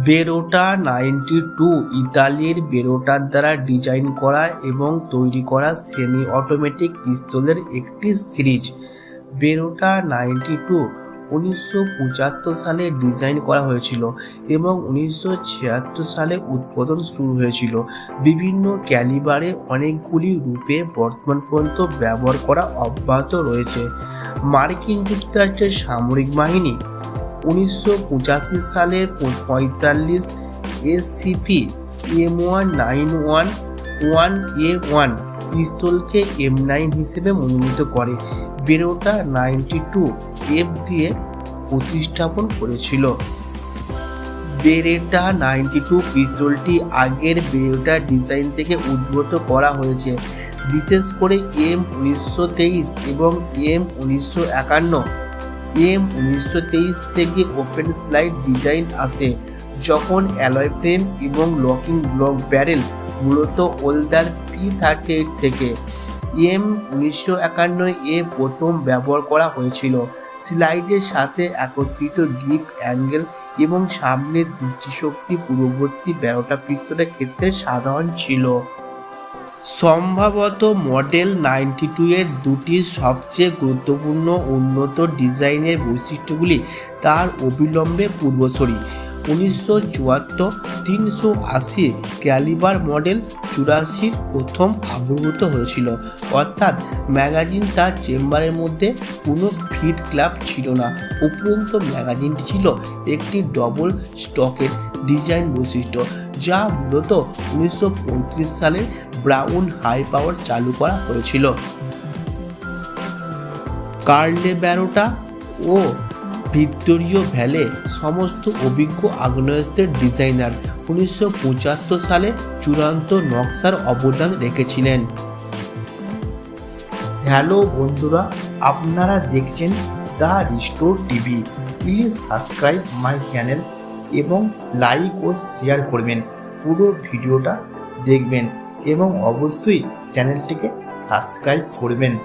বেরোটা 92 ইতালির বেরোটার দ্বারা ডিজাইন করা এবং তৈরি করা সেমি অটোমেটিক পিস্তলের একটি সিরিজ। বেরোটা 92 1975 সালে ডিজাইন করা হয়েছিল এবং 1976 সালে উৎপাদন শুরু হয়েছিল। বিভিন্ন ক্যালিবারে অনেকগুলি রূপে বর্তমান পর্যন্ত ব্যবহার করা অব্যাহত রয়েছে। মার্কিন যুক্তরাষ্ট্রের সামরিক বাহিনী 1985 সালের 45 এসসিপি M1911A1 পিস্তলকে M9 হিসেবে মনোনীত করে বেরোটা 92F দিয়ে প্রতিস্থাপন করেছিল। বেরেটা 92 পিস্তলটি আগের বেরেটা ডিজাইন থেকে উদ্ভূত করা হয়েছে, বিশেষ করে M1923 এবং M1951। M1923 থেকে ওপেন স্লাইড ডিজাইন আসে, যখন অ্যালয় ফ্রেম এবং লকিং ব্লক ব্যারেল মূলত ওলদার P38 থেকে। M1951 প্রথম ব্যবহার করা হয়েছিল। স্লাইডের সাথে একত্রিত গ্রিপ অ্যাঙ্গেল এবং সামনের দৃষ্টিশক্তি পূর্ববর্তী বেরোটা পিস্তলের ক্ষেত্রে সাধারণ ছিল। সম্ভবত মডেল 92 এর দুটি সবচেয়ে গুরুত্বপূর্ণ উন্নত ডিজাইনের বৈশিষ্ট্যগুলি তার অবিলম্বে পূর্বসূরি। 1974 380 ক্যালিবার মডেল 84 প্রথম আবির্ভূত হয়েছিল, অর্থাৎ ম্যাগাজিন তার চেম্বারের মধ্যে কোনো ফিড ক্ল্যাপ ছিল না। উপরন্ত ম্যাগাজিনটি ছিল একটি ডবল স্টকের ডিজাইন বৈশিষ্ট্য, যা মূলত 1935 সালের ব্রাউন হাই পাওয়ার চালু করা হয়েছিল। কার্লে বেরোটা ও ভিক্টোরিও ভ্যালে সমস্ত অভিজ্ঞ আগ্নেয়াস্ত্রের ডিজাইনার 1975 সালে চূড়ান্ত নকশার অবদান রেখেছিলেন। হ্যালো বন্ধুরা, আপনারা দেখছেন the restore TV. Please subscribe my channel এবং লাইক ও শেয়ার করবেন। পুরো ভিডিওটা দেখবেন এবং অবশ্যই চ্যানেলটিকে সাবস্ক্রাইব করবেন।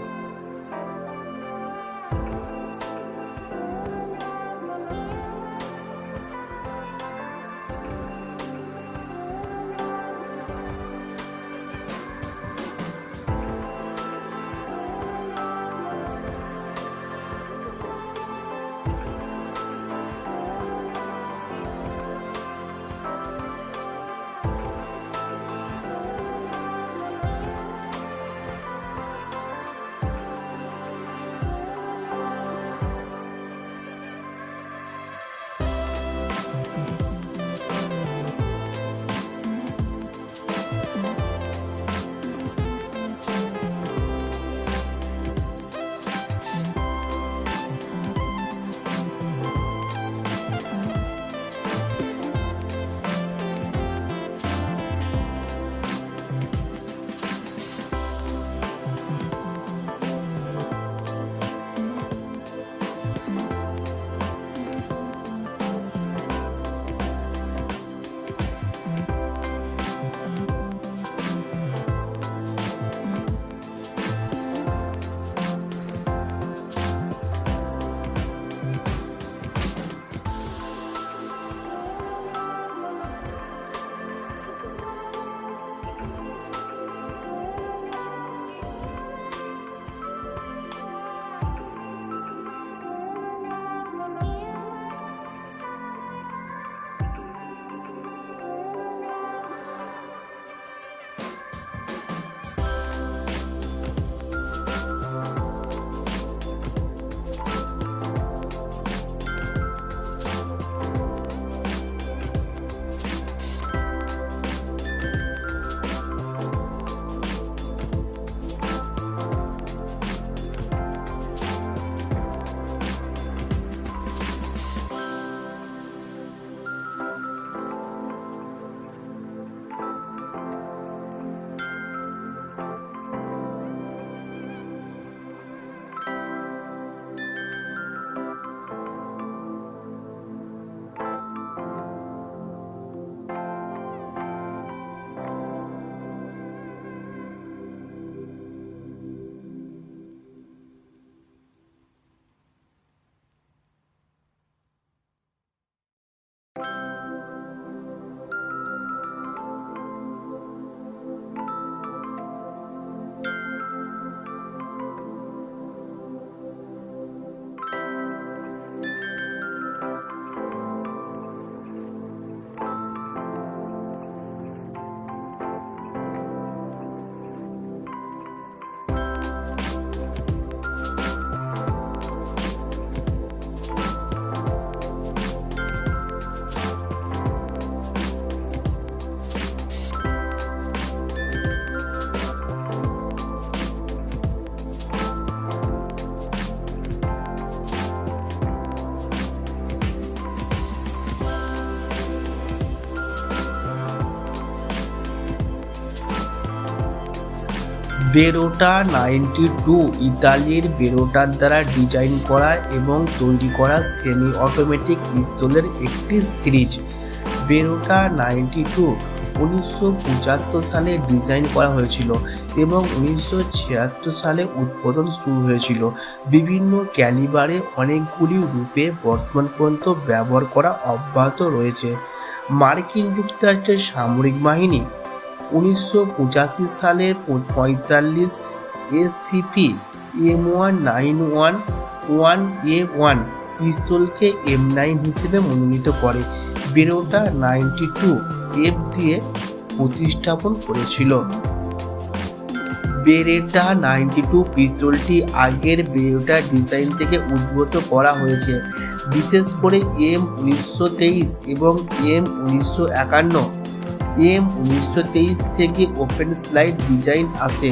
বেরোটা 92 ইতালির বেরোটার দ্বারা ডিজাইন করা এবং তৈরি করা সেমি অটোমেটিক পিস্তলের একটি সিরিজ। বেরোটা 92 1975 সালে ডিজাইন করা হয়েছিল এবং 1976 সালে উৎপাদন শুরু হয়েছিল। বিভিন্ন ক্যালিবারে অনেকগুলি রূপে বর্তমান পর্যন্ত ব্যবহার করা অব্যাহত রয়েছে। মার্কিন যুক্তরাষ্ট্রের সামরিক বাহিনী 1985 সালের 45 এসসিপি M1911A1 পিস্তলকে M9 হিসেবে মনোনীত করে বেরোটা 92 এফ দিয়ে প্রতিস্থাপন করেছিল। বেরেটা 92 পিস্তলটি আগের বেরেটা ডিজাইন থেকে উদ্ভূত করা হয়েছে, বিশেষ করে M1923 এবং M1951। M1923 থেকে ওপেন স্লাইড ডিজাইন আসে,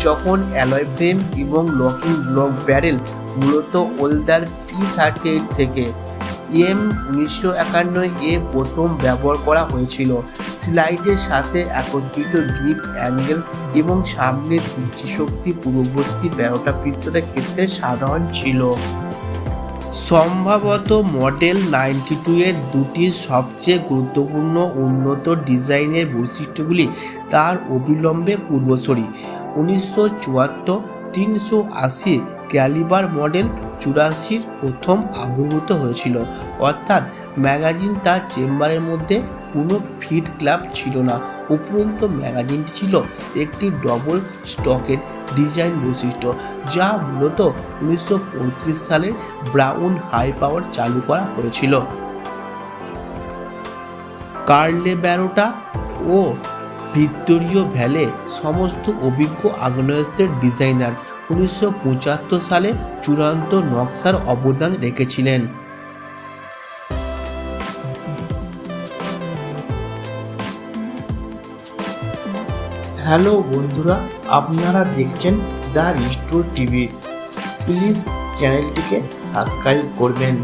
যখন অ্যালয় ফ্রেম এবং লকিং ব্লক ব্যারেল মূলত ওলদার P38 থেকে। M1951 প্রথম ব্যবহার করা হয়েছিল। স্লাইডের সাথে একত্রিত গ্রিপ অ্যাঙ্গেল এবং সামনের দৃষ্টিশক্তি পূর্ববর্তী বেরোটা পিস্তলের ক্ষেত্রে সাধারণ ছিল। সম্ভবত মডেল 92 এর দুটি সবচেয়ে গুরুত্বপূর্ণ উন্নত ডিজাইনের বৈশিষ্ট্যগুলি তার অবিলম্বে পূর্বসূরি। 1974 380 ক্যালিবার মডেল 84 প্রথম আবির্ভূত হয়েছিল, অর্থাৎ ম্যাগাজিন তার চেম্বারের মধ্যে কোনো ফিড ক্লাব ছিল না। উপরন্ত ম্যাগাজিনটি ছিল একটি ডবল স্টকের ডিজাইন বৈশিষ্ট্য, যা মূলত 1935 সালের ব্রাউন হাই পাওয়ার চালু করা হয়েছিল। কার্লে বেরোটা ও ভিক্টোরিও ভ্যালে সমস্ত অভিজ্ঞ আগ্নেয়াস্ত্রের ডিজাইনার 1975 সালে চূড়ান্ত নকশার অবদান রেখেছিলেন। হ্যালো বন্ধুরা, আপনারা দেখছেন দ্য রিস্টোর টিভি। প্লিজ চ্যানেলটিকে সাবস্ক্রাইব করবেন।